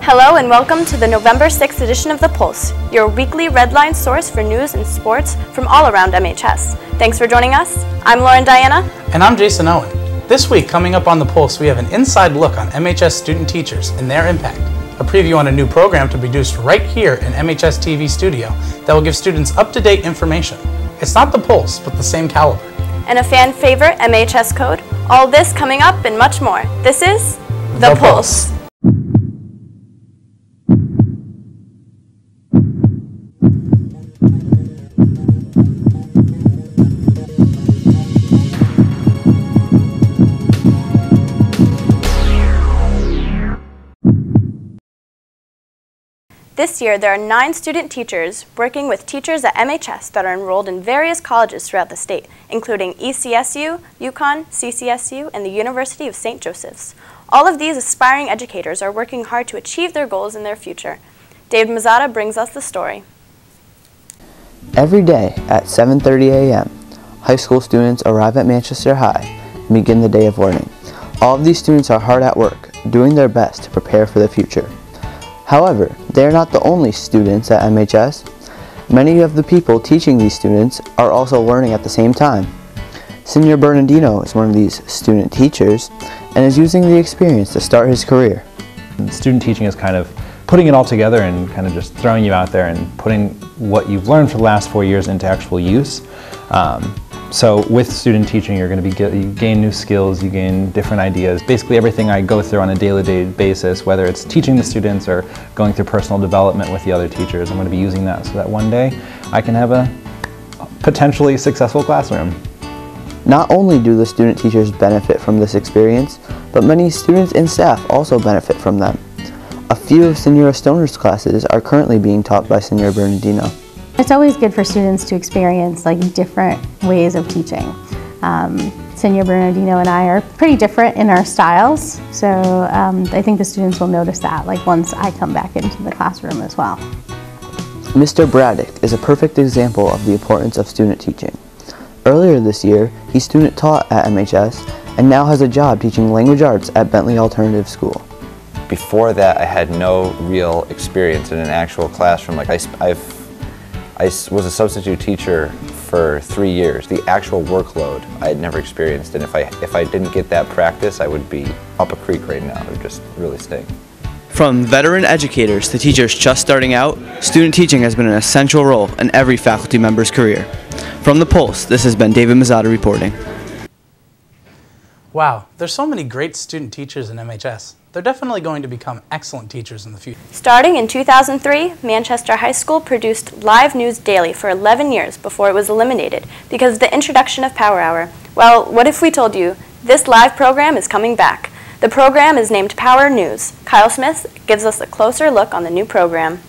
Hello and welcome to the November 6th edition of The Pulse, your weekly Redline source for news and sports from all around MHS. Thanks for joining us. I'm Lauren Diana. And I'm Jason Owen. This week, coming up on The Pulse, we have an inside look on MHS student teachers and their impact, a preview on a new program to be produced right here in MHS TV studio that will give students up-to-date information. It's not The Pulse, but the same caliber. And a fan favorite MHS code. All this coming up and much more. This is The Pulse. This year, there are 9 student teachers working with teachers at MHS that are enrolled in various colleges throughout the state, including ECSU, UConn, CCSU, and the University of St. Joseph's. All of these aspiring educators are working hard to achieve their goals in their future. David Mazzata brings us the story. Every day at 7:30 a.m., high school students arrive at Manchester High and begin the day of learning. All of these students are hard at work, doing their best to prepare for the future. However, they are not the only students at MHS. Many of the people teaching these students are also learning at the same time. Senor Bernardino is one of these student teachers and is using the experience to start his career. Student teaching is kind of putting it all together and kind of just throwing you out there and putting what you've learned for the last 4 years into actual use. So with student teaching, you're going to you gain new skills, you gain different ideas. Basically everything I go through on a daily basis, whether it's teaching the students or going through personal development with the other teachers, I'm going to be using that so that one day I can have a potentially successful classroom. Not only do the student teachers benefit from this experience, but many students and staff also benefit from them. A few of Senora Stoner's classes are currently being taught by Senor Bernardino. It's always good for students to experience different ways of teaching. Senor Bernardino and I are pretty different in our styles, so I think the students will notice that once I come back into the classroom as well. Mr. Braddock is a perfect example of the importance of student teaching. Earlier this year, he student taught at MHS and now has a job teaching language arts at Bentley Alternative School. Before that, I had no real experience in an actual classroom. I was a substitute teacher for 3 years. The actual workload I had never experienced, and if I didn't get that practice, I would be up a creek right now. It would just really stink. From veteran educators to teachers just starting out, student teaching has been an essential role in every faculty member's career. From The Pulse, this has been David Mazzata reporting. Wow, there's so many great student teachers in MHS. They're definitely going to become excellent teachers in the future. Starting in 2003, Manchester High School produced live news daily for 11 years before it was eliminated because of the introduction of Power Hour. Well, what if we told you this live program is coming back? The program is named Power News. Kyle Smith gives us a closer look on the new program.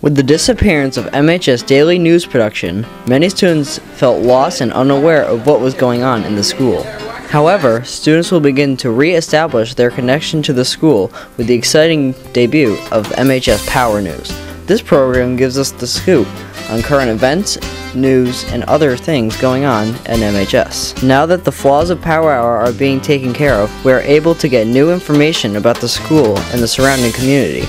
With the disappearance of MHS daily news production, many students felt lost and unaware of what was going on in the school. However, students will begin to re-establish their connection to the school with the exciting debut of MHS Power News. This program gives us the scoop on current events, news, and other things going on at MHS. Now that the flaws of Power Hour are being taken care of, we are able to get new information about the school and the surrounding community.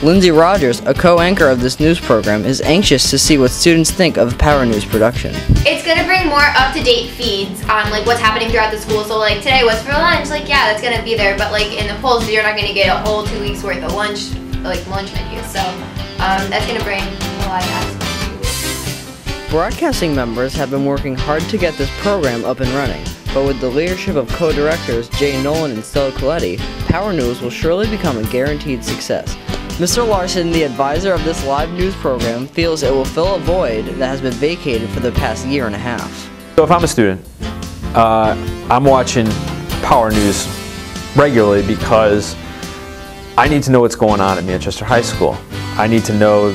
Lindsay Rogers, a co-anchor of this news program, is anxious to see what students think of Power News production. It's going to bring more up-to-date feeds on what's happening throughout the school. So today, what's for lunch? Yeah, that's going to be there. But in the Pulse, you're not going to get a whole 2 weeks worth of lunch menu. So that's going to bring a lot of aspects. Broadcasting members have been working hard to get this program up and running. But with the leadership of co-directors Jay Nolan and Stella Coletti, Power News will surely become a guaranteed success. Mr. Larson, the advisor of this live news program, feels it will fill a void that has been vacated for the past year and a half. So if I'm a student, I'm watching Power News regularly because I need to know what's going on at Manchester High School. I need to know,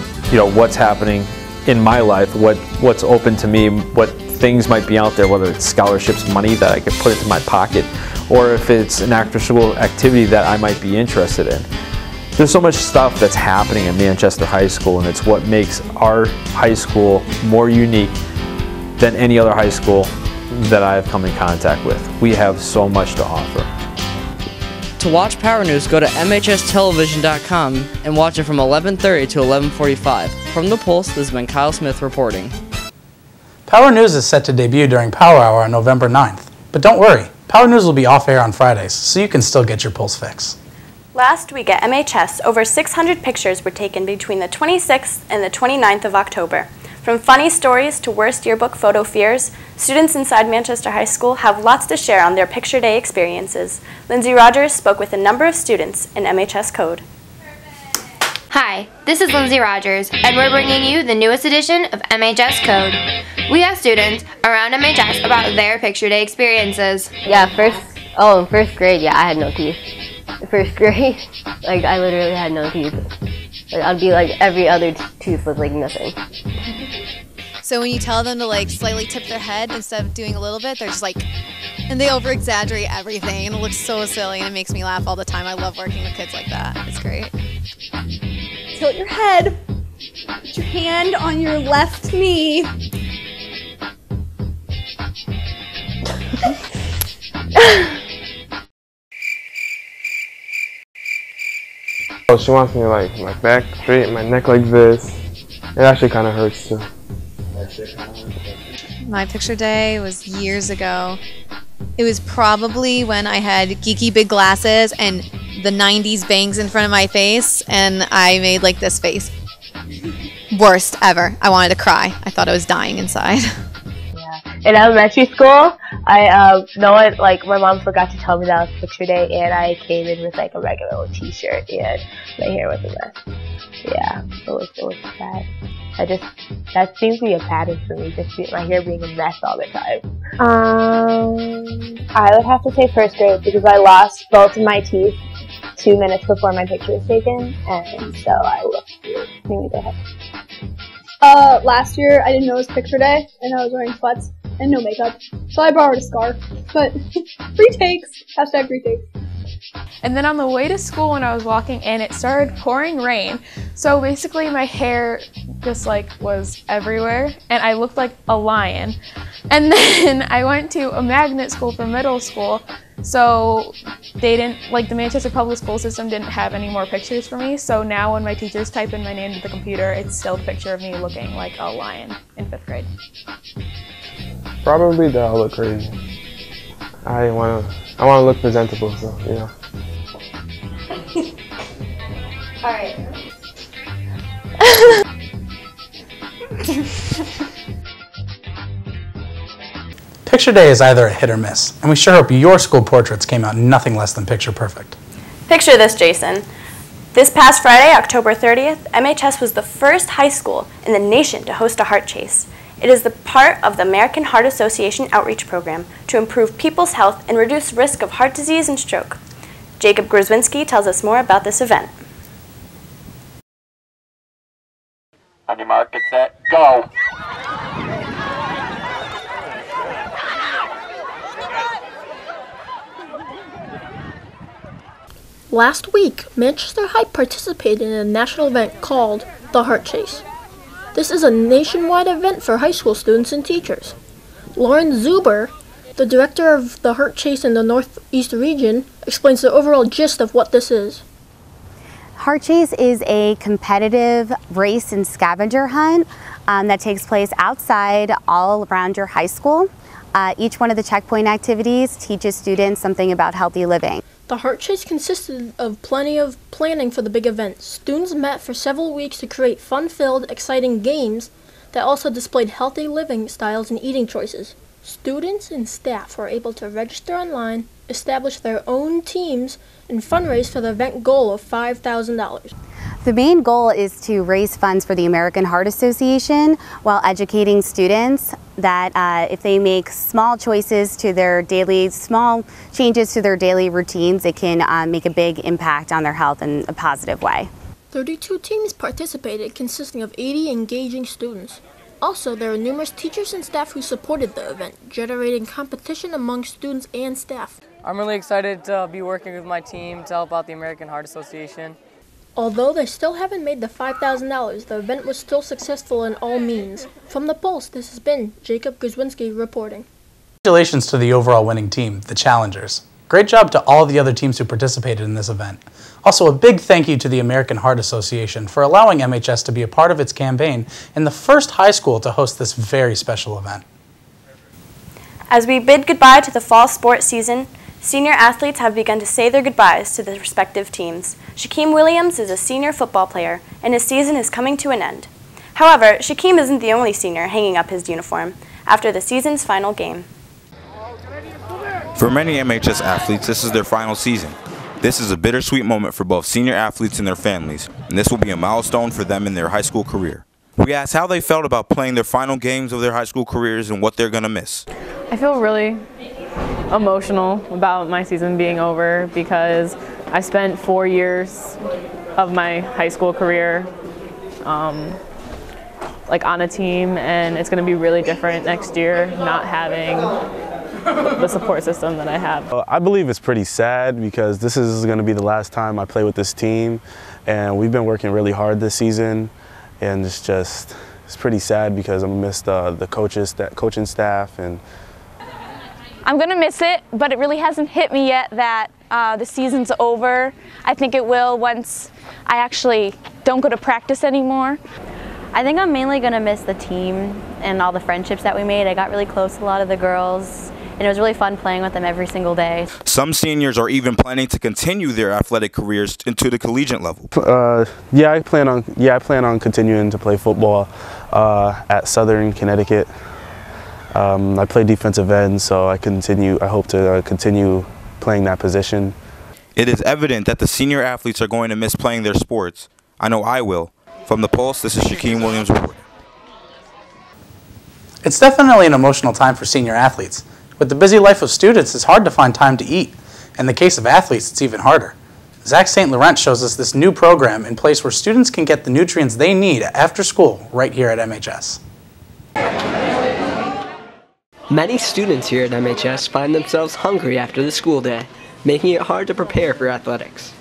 what's happening in my life, what's open to me, what things might be out there, whether it's scholarships, money that I could put into my pocket, or if it's an after-school activity that I might be interested in. There's so much stuff that's happening at Manchester High School, and it's what makes our high school more unique than any other high school that I have come in contact with. We have so much to offer. To watch Power News, go to mhstelevision.com and watch it from 11:30 to 11:45. From the Pulse, this has been Kyle Smith reporting. Power News is set to debut during Power Hour on November 9th. But don't worry, Power News will be off air on Fridays, so you can still get your Pulse fix. Last week at MHS, over 600 pictures were taken between the 26th and the 29th of October. From funny stories to worst yearbook photo fears, students inside Manchester High School have lots to share on their picture day experiences. Lindsay Rogers spoke with a number of students in MHS Code. Hi, this is Lindsay Rogers, and we're bringing you the newest edition of MHS Code. We asked students around MHS about their picture day experiences. Yeah, in first grade, yeah, I had no teeth. In first grade, like, I literally had no teeth. Like, I'd be like, every other tooth was like nothing. So when you tell them to like slightly tip their head instead of doing a little bit, they're just like, and they over-exaggerate everything, and it looks so silly, and it makes me laugh all the time. I love working with kids like that. It's great. Tilt your head, put your hand on your left knee. Oh, she wants me to like my back straight, my neck like this. It actually kind of hurts too. My picture day was years ago. It was probably when I had geeky big glasses and the 90s bangs in front of my face, and I made like this face. Worst ever. I wanted to cry. I thought I was dying inside. In elementary school, my mom forgot to tell me that was picture day, and I came in with like a regular old t-shirt, and my hair was a mess. Yeah, it was sad. That seems to be a pattern for me, just my hair being a mess all the time. I would have to say first grade, because I lost both of my teeth 2 minutes before my picture was taken, and so I looked weird. Maybe go ahead. Last year I didn't know it was picture day, and I was wearing sweats and no makeup, so I borrowed a scarf. But retakes, hashtag retakes. And then on the way to school when I was walking in, it started pouring rain. So basically my hair just like was everywhere and I looked like a lion. And then I went to a magnet school for middle school. So they didn't, like the Manchester public school system didn't have any more pictures for me. So now when my teachers type in my name to the computer, it's still the picture of me looking like a lion in 5th grade. Probably that I'll look crazy. I want to look presentable, so you know. Alright. Picture day is either a hit or miss, and we sure hope your school portraits came out nothing less than picture perfect. Picture this, Jason. This past Friday, October 30th, MHS was the first high school in the nation to host a heart chase. It is the part of the American Heart Association outreach program to improve people's health and reduce risk of heart disease and stroke. Jacob Gruzwinski tells us more about this event. On your mark, get set, go! Last week, Manchester High participated in a national event called the Heart Chase. This is a nationwide event for high school students and teachers. Lauren Zuber, the director of the Heart Chase in the Northeast region, explains the overall gist of what this is. Heart Chase is a competitive race and scavenger hunt that takes place outside all around your high school. Each one of the checkpoint activities teaches students something about healthy living. The Heart Chase consisted of plenty of planning for the big event. Students met for several weeks to create fun-filled, exciting games that also displayed healthy living styles and eating choices. Students and staff were able to register online, establish their own teams, and fundraise for the event goal of $5,000. The main goal is to raise funds for the American Heart Association while educating students that if they make small changes to their daily routines, it can make a big impact on their health in a positive way. 32 teams participated, consisting of 80 engaging students. Also, there were numerous teachers and staff who supported the event, generating competition among students and staff. I'm really excited to be working with my team to help out the American Heart Association. Although they still haven't made the $5,000, the event was still successful in all means. From the Pulse, this has been Jacob Gruzwinski reporting. Congratulations to the overall winning team, the Challengers. Great job to all the other teams who participated in this event. Also, a big thank you to the American Heart Association for allowing MHS to be a part of its campaign and the first high school to host this very special event. As we bid goodbye to the fall sports season, senior athletes have begun to say their goodbyes to their respective teams. Shaquem Williams is a senior football player, and his season is coming to an end. However, Shaquem isn't the only senior hanging up his uniform after the season's final game. For many MHS athletes, this is their final season. This is a bittersweet moment for both senior athletes and their families, and this will be a milestone for them in their high school career. We asked how they felt about playing their final games of their high school careers and what they're going to miss. I feel really emotional about my season being over because I spent 4 years of my high school career like on a team, and it's going to be really different next year not having the support system that I have. I believe it's pretty sad because this is going to be the last time I play with this team, and we've been working really hard this season, and it's pretty sad because I'm going to miss the coaching staff. And I'm going to miss it, but it really hasn't hit me yet that the season's over. I think it will once I actually don't go to practice anymore. I think I'm mainly going to miss the team and all the friendships that we made. I got really close to a lot of the girls, and it was really fun playing with them every single day. Some seniors are even planning to continue their athletic careers into the collegiate level. Yeah, I plan on continuing to play football at Southern Connecticut. I play defensive end, so I hope to continue playing that position. It is evident that the senior athletes are going to miss playing their sports. I know I will. From The Pulse, this is Shaquem Williams reporting. It's definitely an emotional time for senior athletes. With the busy life of students, it's hard to find time to eat. In the case of athletes, it's even harder. Zach St. Laurent shows us this new program in place where students can get the nutrients they need after school right here at MHS. Many students here at MHS find themselves hungry after the school day, making it hard to prepare for athletics.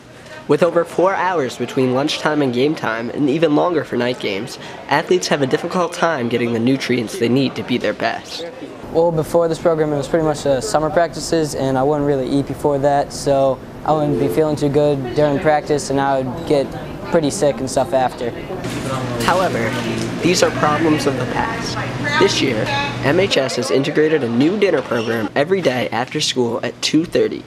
With over 4 hours between lunchtime and game time, and even longer for night games, athletes have a difficult time getting the nutrients they need to be their best. Well, before this program, it was pretty much summer practices, and I wouldn't really eat before that, so I wouldn't be feeling too good during practice, and I would get pretty sick and stuff after. However, these are problems of the past. This year, MHS has integrated a new dinner program every day after school at 2:30.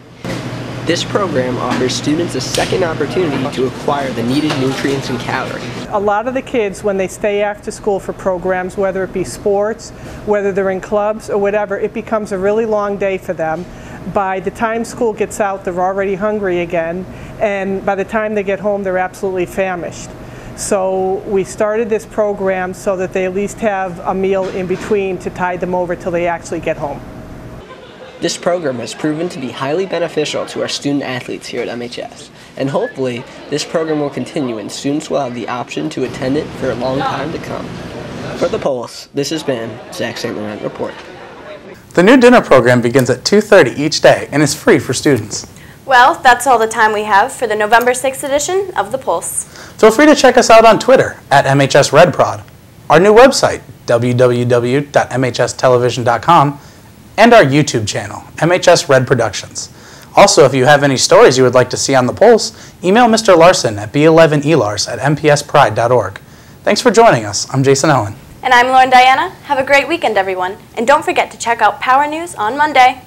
This program offers students a second opportunity to acquire the needed nutrients and calories. A lot of the kids, when they stay after school for programs, whether it be sports, whether they're in clubs or whatever, it becomes a really long day for them. By the time school gets out, they're already hungry again, and by the time they get home, they're absolutely famished. So we started this program so that they at least have a meal in between to tide them over till they actually get home. This program has proven to be highly beneficial to our student athletes here at MHS, and hopefully this program will continue and students will have the option to attend it for a long time to come. For The Pulse, this has been Zach St. Laurent reporting. The new dinner program begins at 2:30 each day and is free for students. Well, that's all the time we have for the November 6th edition of The Pulse. Feel free to check us out on Twitter at MHSRedProd, our new website, www.mhstelevision.com, and our YouTube channel, MHS Red Productions. Also, if you have any stories you would like to see on The Pulse, email Mr. Larson at b11elars@mpspride.org. Thanks for joining us. I'm Jason Owen. And I'm Lauren Diana. Have a great weekend, everyone. And don't forget to check out Power News on Monday.